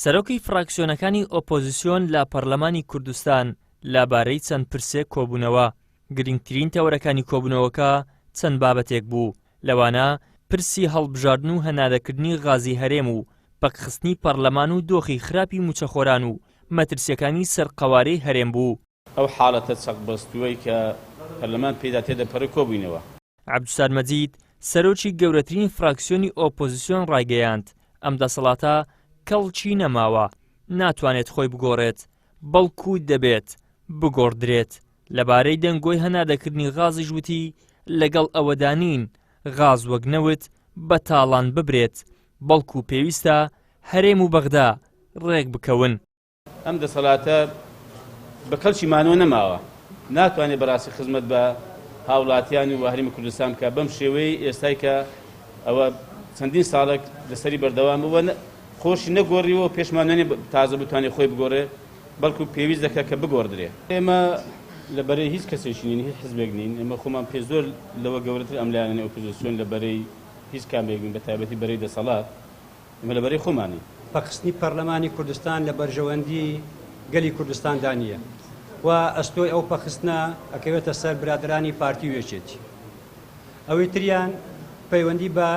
سەرۆکی فراکسیۆنەکانی ئۆپۆزیسیۆن لە پەرلەمانی کوردستان لەبارەی چەند پرسێک کۆبوونەوە. گرنگترین تەورەکانی کۆبوونەوەکە چەند بابەتێک بوو، لەوانە پرسی هەڵبژاردن و هەنادەکردنی غازی هەرێم و پەکخستنی پەرلەمان و دۆخی خراپی موچەخۆران و مەترسیەکانی سەرقەوارەی هەرێم بوو. ئەو حاڵەتە چەقبەستووەی کە پەرلەمان پێدا تێدەپەڕی کۆبووینەوە. عەبدولسات مەجید سەرۆکی گەورەترین فراکسیۆنی ئۆپۆزیسیۆن ڕایگەیاند ئەم دەسەڵاتە کەڵکی نەماوە، ناتوانێت خۆی بگۆڕێت، بەڵکو دەبێت بگۆڕدرێت. لەبارەی دەنگۆی هەنادەکردنی غازیش وتی لەگەڵ ئەوەدانین غاز وەک نەوت بە تاڵان ببرێت، بەڵکو پێویستە هەرێم و بەغدا ڕێک بکەون. ئەم دەسەڵاتە بە کەڵکی مانەوە نەماوە، ناتوانێت بەڕاستی خزمەت بە هاوڵاتیان و هەرێمی کوردستان بکە بەم شێوەی ئێستای کە ئەوە چەندین ساڵێک لەسەری بەردەوام بووە، خۆشی نەگۆڕیەوە پێشمانێ تازە بتوانێت خۆی بگۆڕێ، بەڵکو پێویست دەکات کە بگۆڕدرێ. ئێمە لەبەرەی هیچ کەسێکی نین، هیچ حزبێک نین، ئێمە خۆمان پێ زۆر لەوە گەورەتر ئەم لایەنە ئۆپۆزیسیۆن لەبەرەی هیچ کامێک بە تایبەتی بەرەی دەسەڵات، ئێمە لەبەرەی خۆمانی. پەکخستنی پەرلەمانی کوردستان لە بەرژەوەندی گەلی کوردستاندا نییە و ئەستۆی ئەو پەکخستنە ئەکەوێتە سەر برادرانی پارتی وێچێتی. ئەوەی تریان پەیوەندی بە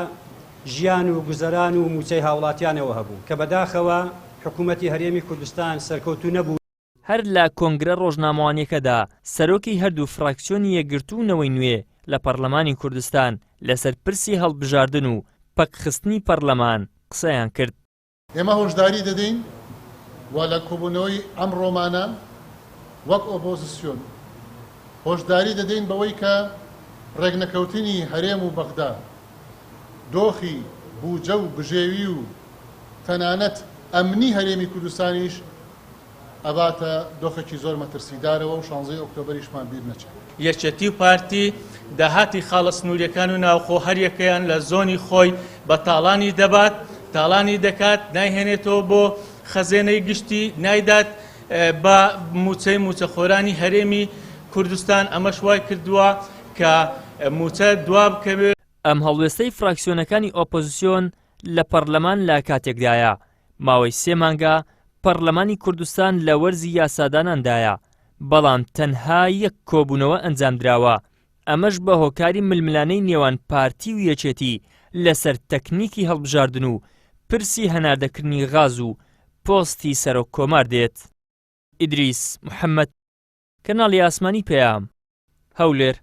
ژیان و گوزەران و موچەی هاوڵاتیانەوە هەبوو کە بەداخەوە حکوومەتی هەرێمی کوردستان سەرکەوتوو نەبوو. هەر لە کۆنگرە ڕۆژنامەوانیەکەدا سەرۆکی هەردوو فراکسیۆنی یەکگرتوونەوەی نوێ لە پەرلەمانی کوردستان لەسەر پرسی هەڵبژاردن و پەکخستنی پەرلەمان قسەیان کرد. ئێمە هۆشداری دەدەین وا لە کۆبوونەوەی ئەم ڕۆمانە وەک ئۆپۆزیسیۆن هۆشداری دەدەین بەوەی کە ڕێگنەکەوتنی هەرێم و بەغدا دۆخی بوجە و بژێوی و تەنانەت ئەمنی هەرێمی کوردستانیش ئەباتە دۆخێکی زۆر مەترسیدارەوە و 16 ئۆکتۆبەریشمان بیر نەچێت. یەکێتی و پارتی داهاتی خاڵە سنووریەکان و ناوخۆ هەریەکەیان لە زۆنی خۆی بە تاڵانی دەبات، تاڵانی دەکات، نایهێنێتەوە بۆ خەزێنەی گشتی، نایدات بە موچەی موچەخۆرانی هەرێمی کوردستان. ئەمەش وای کردووە کە موچە دوا بکەوێت. ئەم هەڵوێستەی فراکسیۆنەکانی ئۆپۆزیسیۆن لە پەرلەمان لە کاتێکدایە ماوەی 3 مانگە پەرلەمانی کوردستان لە وەرزی یاساداناندایە، بەڵام تەنها یەک کۆبوونەوە ئەنجامدراوە، ئەمەش بە هۆکاری ململانەی نێوان پارتی و یەکێتی لەسەر تەکنیکی هەڵبژاردن و پرسی هەناردەکردنی غاز و پۆستی سەرۆک کۆمار دێت. ئیدریس محەممەد، کەناڵی ئاسمانی پێام، هەولێر.